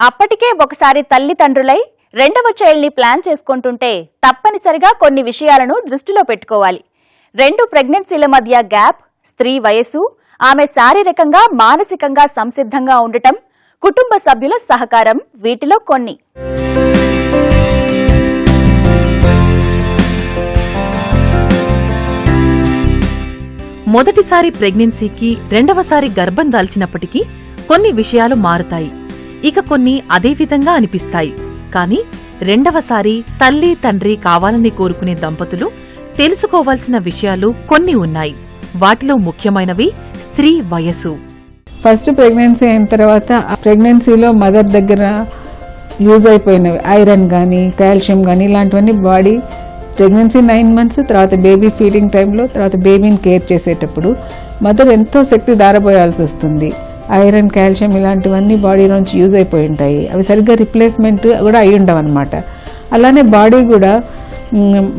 అప్పటికే ఒకసారి తల్లిదండ్రులై రెండవ చైల్డ్ని ప్లాన్ చేసుకుంటుంటే తప్పనిసరిగా కొన్ని విషయాలను దృష్టిలో పెట్టుకోవాలి. 2 ప్రెగ్నెన్సీల మధ్య గ్యాప్, స్త్రీ వయసు, ఆమె శారీరకంగా మానసికంగా సంసిద్ధంగా ఉండటం, కుటుంబ సభ్యుల సహకారం వీటిలో కొన్ని. మొదటిసారి ప్రెగ్నెన్సీకి రెండవసారి గర్భం దాల్చినప్పటికీ కొన్ని విషయాలు మారుతాయి. ఇక కొన్ని అదే విధంగా అనిపిస్తాయి. కానీ రెండవసారి తల్లి తండ్రి కావాలని కోరుకునే దంపతులు తెలుసుకోవాల్సిన విషయాలు కొన్ని ఉన్నాయి. వాటిలో ముఖ్యమైనవి స్త్రీ వయసు. ఫస్ట్ ప్రెగ్నెన్సీ అయిన తర్వాత ప్రెగ్నెన్సీలో మదర్ దగ్గర యూజ్ అయిపోయినవి ఐరన్ కానీ కాల్షియం కానీ ఇలాంటివన్నీ బాడీ ప్రెగ్నెన్సీ 9 months తర్వాత బేబీ ఫీడింగ్ టైంలో తర్వాత బేబీని కేర్ చేసేటప్పుడు మదర్ ఎంతో శక్తి దారపోయాల్సి వస్తుంది. ఐరన్ కాల్షియం ఇలాంటివన్నీ బాడీలోంచి యూజ్ అయిపోయి ఉంటాయి. అవి సరిగ్గా రిప్లేస్మెంట్ కూడా అయి ఉండవు అనమాట. అలానే బాడీ కూడా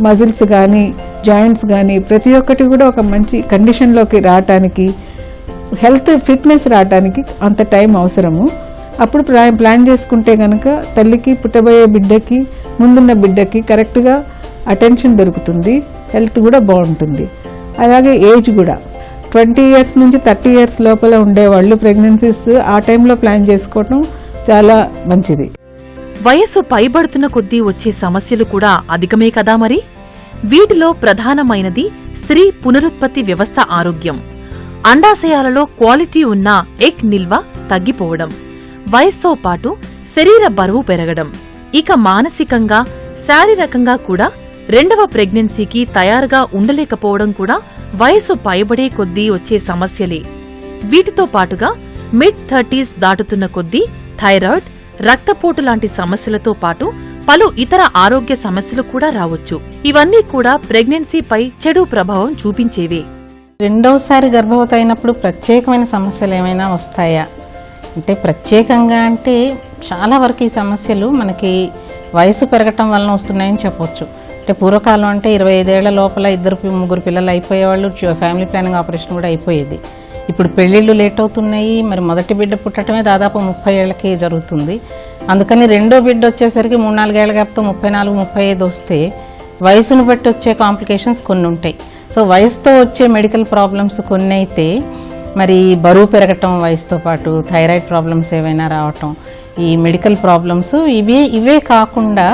మజిల్స్ కానీ జాయింట్స్ కానీ ప్రతి ఒక్కటి కూడా ఒక మంచి కండిషన్లోకి రావటానికి, హెల్త్ ఫిట్నెస్ రావటానికి అంత టైం అవసరము. అప్పుడు ప్లాన్ చేసుకుంటే కనుక తల్లికి పుట్టబోయే బిడ్డకి ముందున్న బిడ్డకి కరెక్ట్గా అటెన్షన్ దొరుకుతుంది, హెల్త్ కూడా బాగుంటుంది. అలాగే ఏజ్ కూడా 20 years నుంచి 30 years లోపల ఉండేవాళ్ళు ప్రెగ్నెన్సీస్ ఆ టైంలో ప్లాన్ చేసుకోవటం చాలా మంచిది. వయస్సు పైబడుతున్న కొద్దీ వచ్చే సమస్యలు కూడా అధికమే కదా మరి. వీటిలో ప్రధానమైనది స్త్రీ పునరుత్పత్తి వ్యవస్థ ఆరోగ్యం. అండాశయాలలో క్వాలిటీ ఉన్న ఎగ్ నిల్వ తగ్గిపోవడం, వయస్సుతో పాటు శరీర బరువు పెరగడం, ఇక మానసికంగా శారీరకంగా కూడా రెండవ ప్రెగ్నెన్సీకి తయారుగా ఉండలేకపోవడం కూడా వయసు పైబడే కొద్దీ వచ్చే సమస్యలే. వీటితో పాటుగా మిడ్-30s దాటుతున్న కొద్దీ థైరాయిడ్, రక్తపోటు లాంటి సమస్యలతో పాటు పలు ఇతర ఆరోగ్య సమస్యలు కూడా రావచ్చు. ఇవన్నీ కూడా ప్రెగ్నెన్సీపై చెడు ప్రభావం చూపించేవే. రెండవసారి గర్భవతి అయినప్పుడు ప్రత్యేకమైన సమస్యలు ఏమైనా వస్తాయా అంటే, ప్రత్యేకంగా అంటే చాలా వరకు ఈ సమస్యలు మనకి వయసు పెరగటం వలన వస్తున్నాయని చెప్పొచ్చు. అంటే పూర్వకాలం అంటే 25 ఏళ్ల లోపల 2-3 పిల్లలు అయిపోయేవాళ్ళు, ఫ్యామిలీ ప్లానింగ్ ఆపరేషన్ కూడా అయిపోయేది. ఇప్పుడు పెళ్లిళ్ళు లేట్ అవుతున్నాయి. మరి మొదటి బిడ్డ పుట్టడమే దాదాపు 30 ఏళ్లకి జరుగుతుంది. అందుకని రెండో బిడ్డ వచ్చేసరికి 3-4 ఏళ్ల గ్యాప్తో 34-35 వస్తే వయసును బట్టి వచ్చే కాంప్లికేషన్స్ కొన్ని ఉంటాయి. సో వయసుతో వచ్చే మెడికల్ ప్రాబ్లమ్స్ కొన్ని అయితే, మరి బరువు పెరగటం వయసుతో పాటు థైరాయిడ్ ప్రాబ్లమ్స్ ఏవైనా రావటం, ఈ మెడికల్ ప్రాబ్లమ్స్ ఇవే కాకుండా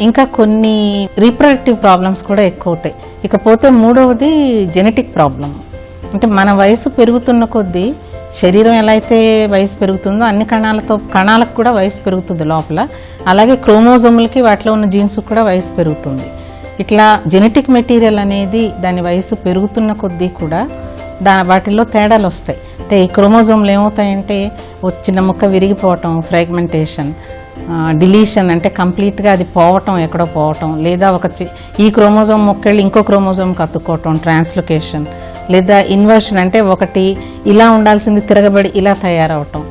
ఇంకా కొన్ని రీప్రొడక్టివ్ ప్రాబ్లమ్స్ కూడా ఎక్కువ అవుతాయి. ఇకపోతే మూడవది జెనెటిక్ ప్రాబ్లం. అంటే మన వయసు పెరుగుతున్న కొద్దీ శరీరం ఎలా అయితే వయసు పెరుగుతుందో అన్ని కణాలకు కూడా వయసు పెరుగుతుంది లోపల. అలాగే క్రోమోజోములకి వాటిలో ఉన్న జీన్స్ కూడా వయసు పెరుగుతుంది. ఇట్లా జెనెటిక్ మెటీరియల్ అనేది దాని వయసు పెరుగుతున్న కొద్దీ కూడా వాటిల్లో తేడాలు వస్తాయి. అంటే ఈ క్రోమోజోమ్లు ఏమవుతాయంటే చిన్న ముక్క విరిగిపోవటం, ఫ్రాగ్మెంటేషన్, డిలీషన్ అంటే కంప్లీట్గా అది పోవటం, ఎక్కడో పోవటం, లేదా ఈ క్రోమోజోమ్ మొక్కెళ్ళి ఇంకో క్రోమోజోమ్కి అతుక్కోవటం, ట్రాన్స్లోకేషన్, లేదా ఇన్వర్షన్ అంటే ఒకటి ఇలా ఉండాల్సింది తిరగబడి ఇలా తయారవటం.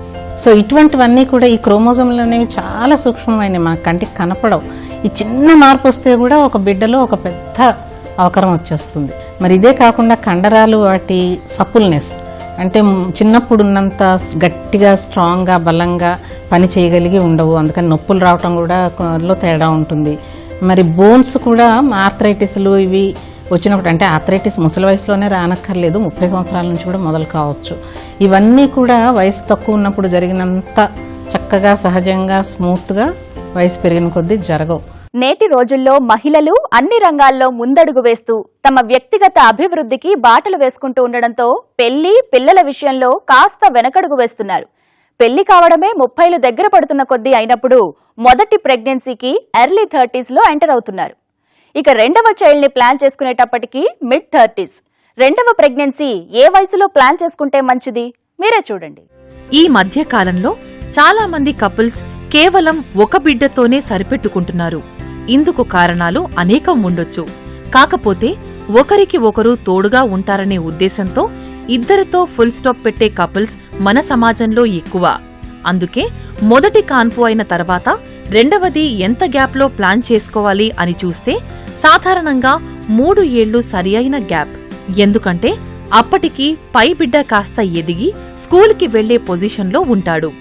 సో ఇటువంటివన్నీ కూడా ఈ క్రోమోజోమ్లు అనేవి చాలా సూక్ష్మమైనవి, మన కంటికి కనపడవు. ఈ చిన్న మార్పు వస్తే కూడా ఒక బిడ్డలో ఒక పెద్ద అవకరం వచ్చేస్తుంది. మరి ఇదే కాకుండా కండరాలు వాటి సపుల్నెస్ అంటే చిన్నప్పుడు ఉన్నంత గట్టిగా స్ట్రాంగ్గా బలంగా పని చేయగలిగి ఉండవు. అందుకని నొప్పులు రావటం కూడా తేడా ఉంటుంది. మరి బోన్స్ కూడా ఆర్థరైటిస్లు ఇవి వచ్చినప్పుడు, అంటే ఆర్థరైటిస్ ముసలి వయసులోనే రానక్కర్లేదు, 30 సంవత్సరాల నుంచి కూడా మొదలు కావచ్చు. ఇవన్నీ కూడా వయసు తక్కువ ఉన్నప్పుడు జరిగినంత చక్కగా సహజంగా స్మూత్గా వయసు పెరిగిన కొద్దీ జరగవు. నేటి రోజుల్లో మహిళలు అన్ని రంగాల్లో ముందడుగు వేస్తూ తమ వ్యక్తిగత అభివృద్ధికి బాటలు వేసుకుంటూ ఉండడంతో పెళ్లి, పిల్లల విషయంలో కాస్త వెనకడుగు వేస్తున్నారు. పెళ్లి కావడమే 30లు దగ్గర పడుతున్న కొద్దీ అయినప్పుడు మొదటి ప్రెగ్నెన్సీకి ఎర్లీ 30s లో ఎంటర్ అవుతున్నారు. ఇక రెండవ చైల్డ్ ని ప్లాన్ చేసుకునేటప్పటికీ మిడ్-30s. రెండవ ప్రెగ్నెన్సీ ఏ వయసులో ప్లాన్ చేసుకుంటే మంచిది మీరే చూడండి. ఈ మధ్య కాలంలో చాలా మంది కపుల్స్ కేవలం ఒక బిడ్డతోనే సరిపెట్టుకుంటున్నారు. ఇందుకు కారణాలు అనేకం ఉండొచ్చు. కాకపోతే ఒకరికి ఒకరు తోడుగా ఉంటారనే ఉద్దేశంతో ఇద్దరితో ఫుల్ స్టాప్ పెట్టే కపుల్స్ మన సమాజంలో ఎక్కువ. అందుకే మొదటి కాన్పు అయిన తర్వాత రెండవది ఎంత గ్యాప్లో ప్లాన్ చేసుకోవాలి అని చూస్తే సాధారణంగా 3 ఏళ్లు సరి అయిన గ్యాప్. ఎందుకంటే అప్పటికి పై బిడ్డ కాస్త ఎదిగి స్కూల్కి వెళ్లే పొజిషన్లో ఉంటాడు.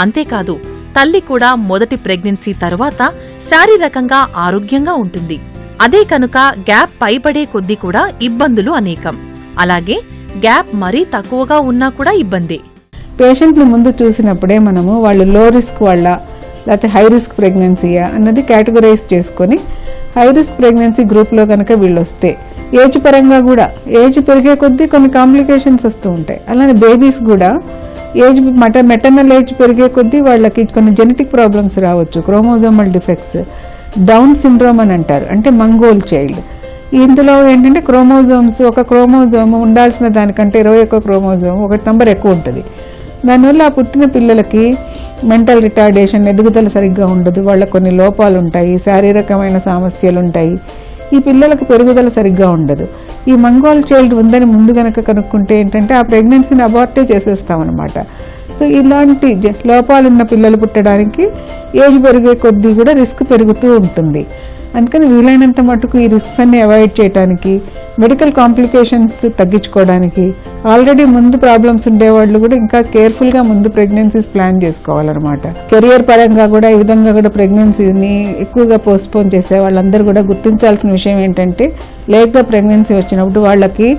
అంతేకాదు తల్లి కూడా మొదటి ప్రెగ్నెన్సీ తరువాత శారీరకంగా ఆరోగ్యంగా ఉంటుంది. అదే కనుక గ్యాప్ పైబడే కొద్దీ కూడా ఇబ్బందులు అనేకం. అలాగే గ్యాప్ మరీ తక్కువగా ఉన్నా కూడా ఇబ్బందే. పేషెంట్ని ముందు చూసినప్పుడే మనము వాళ్ళు లో రిస్క్ వాళ్ళ లేకపోతే హై రిస్క్ ప్రెగ్నెన్సీయా అన్నది కేటగరైజ్ చేసుకొని హై రిస్క్ ప్రెగ్నెన్సీ గ్రూప్లో కనుక వీళ్ళు వస్తే ఏజ్ పరంగా కూడా ఏజ్ పెరిగే కొద్దీ కొన్ని కాంప్లికేషన్స్ వస్తూ ఉంటాయి. అలానే బేబీస్ కూడా ఏజ్ మెటర్నల్ ఏజ్ పెరిగే కొద్దీ వాళ్ళకి కొన్ని జెనెటిక్ ప్రాబ్లమ్స్ రావచ్చు, క్రోమోజోమల్ డిఫెక్ట్స్, డౌన్ సిండ్రోమ్ అని అంటారు, అంటే మంగోల్ చైల్డ్. ఇందులో ఏంటంటే క్రోమోజోమ్స్ ఒక క్రోమోజోమ్ ఉండాల్సిన దానికంటే 21 క్రోమోజోమ్ ఒకటి నంబర్ ఎక్కువ ఉంటుంది. దానివల్ల ఆ పుట్టిన పిల్లలకి మెంటల్ రిటార్డేషన్, ఎదుగుదల సరిగ్గా ఉండదు, వాళ్ళకి కొన్ని లోపాలు ఉంటాయి, శారీరకమైన సమస్యలు ఉంటాయి, ఈ పిల్లలకు పెరుగుదల సరిగ్గా ఉండదు. ఈ మంగోల్ చైల్డ్ ఉందని ముందు గనక కనుక్కుంటే ఏంటంటే ఆ ప్రెగ్నెన్సీని అబార్టే చేసేస్తామన్నమాట. సో ఇలాంటి లోపాలున్న పిల్లలు పుట్టడానికి ఏజ్ పెరిగే కొద్దీ కూడా రిస్క్ పెరుగుతూ ఉంటుంది. అందుకని వీలైనంత మటుకు ఈ రిస్క్స్ అన్ని అవాయిడ్ చేయడానికి, మెడికల్ కాంప్లికేషన్స్ తగ్గించుకోవడానికి ఆల్రెడీ ముందు ప్రాబ్లమ్స్ ఉండేవాళ్ళు కూడా ఇంకా కేర్ఫుల్గా ముందు ప్రెగ్నెన్సీస్ ప్లాన్ చేసుకోవాలన్నమాట. కెరియర్ పరంగా కూడా ఈ విధంగా కూడా ప్రెగ్నెన్సీని ఎక్కువగా పోస్ట్పోన్ చేసే వాళ్ళందరూ కూడా గుర్తించాల్సిన విషయం ఏంటంటే లేట్గా ప్రెగ్నెన్సీ వచ్చినప్పుడు వాళ్ళకి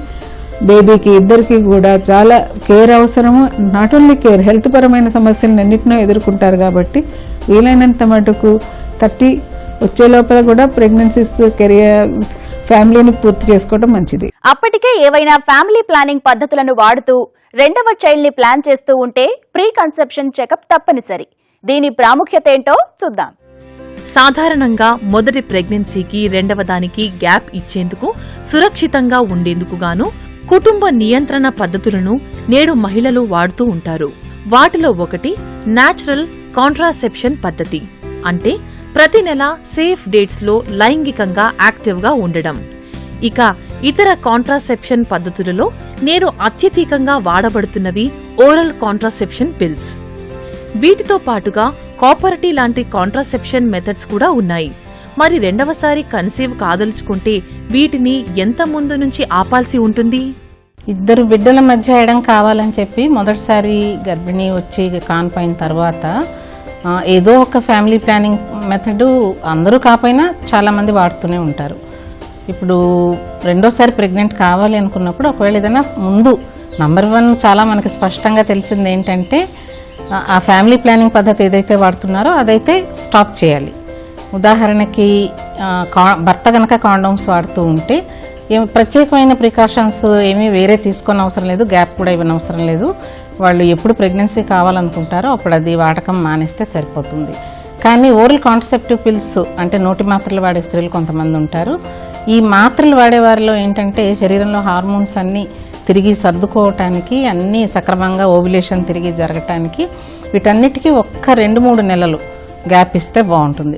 బేబీకి ఇద్దరికి కూడా చాలా కేర్ అవసరము. నాట్ ఓన్లీ కేర్, హెల్త్ పరమైన సమస్యలను ఎన్నిటినో ఎదుర్కొంటారు కాబట్టి వీలైనంత మటుకు 30 వచ్చే లోపల కూడా ప్రెగ్నెన్సీస్ కెరియర్ ఫ్యామిలీని పూర్తి చేసుకోవడం మంచిది. అప్పటికే ఏవైనా ఫ్యామిలీ ప్లానింగ్ పద్ధతులను వాడుతూ రెండవ చైల్డ్ ని ప్లాన్ చేస్తూ ఉంటే ప్రీ కన్సెప్షన్ చెకప్ తప్పనిసరి. దీని ప్రాముఖ్యత ఏంటో చూద్దాం. సాధారణంగా మొదటి ప్రెగ్నెన్సీకి రెండవ దానికి గ్యాప్ ఇచ్చేందుకు, సురక్షితంగా ఉండేందుకు గాను కుటుంబ నియంత్రణ పద్ధతులను నేడు మహిళలు వాడుతూ ఉంటారు. వాటిలో ఒకటి న్యాచురల్ కాంట్రాసెప్షన్ పద్ధతి. అంటే ప్రతి నెల సేఫ్ డేట్స్ లో లైంగికంగా యాక్టివ్గా ఉండడం. ఇక ఇతర కాంట్రాసెప్షన్ పద్ధతులలో నేడు అత్యధికంగా వాడబడుతున్నవి ఓరల్ కాంట్రాసెప్షన్ పిల్స్. వీటితో పాటుగా కాపర్టీ లాంటి కాంట్రాసెప్షన్ మెథడ్స్ కూడా ఉన్నాయి. మరి రెండవసారి కన్సీవ్ కాదలుచుకుంటే వీటిని ఎంత ముందు నుంచి ఆపాల్సి ఉంటుంది? ఇద్దరు బిడ్డల మధ్య ఎడం కావాలని చెప్పి మొదటిసారి గర్భిణీ వచ్చి కాన్పైన తర్వాత ఏదో ఒక ఫ్యామిలీ ప్లానింగ్ మెథడ్ అందరూ కాకపోయినా చాలామంది వాడుతూనే ఉంటారు. ఇప్పుడు రెండోసారి ప్రెగ్నెంట్ కావాలి అనుకున్నప్పుడు ఒకవేళ ఏదైనా ముందు నంబర్ 1 చాలా మనకి స్పష్టంగా తెలిసింది ఏంటంటే ఆ ఫ్యామిలీ ప్లానింగ్ పద్ధతి ఏదైతే వాడుతున్నారో అదైతే స్టాప్ చేయాలి. ఉదాహరణకి భర్త కనుక కాండోమ్స్ వాడుతూ ఉంటే ప్రత్యేకమైన ప్రికాషన్స్ ఏమీ వేరే తీసుకొని అవసరం లేదు, గ్యాప్ కూడా ఇవ్వనవసరం లేదు. వాళ్ళు ఎప్పుడు ప్రెగ్నెన్సీ కావాలనుకుంటారో అప్పుడు అది వాడకం మానేస్తే సరిపోతుంది. కానీ ఓరల్ కాంట్రసెప్టివ్ పిల్స్ అంటే నోటి మాత్రలు వాడే స్త్రీలు కొంతమంది ఉంటారు. ఈ మాత్రలు వాడే వారిలో ఏంటంటే శరీరంలో హార్మోన్స్ అన్నీ తిరిగి సర్దుకోవటానికి, అన్నీ సక్రమంగా ఓవ్యులేషన్ తిరిగి జరగటానికి వీటన్నిటికీ ఒక్క 2-3 నెలలు గ్యాప్ ఇస్తే బాగుంటుంది.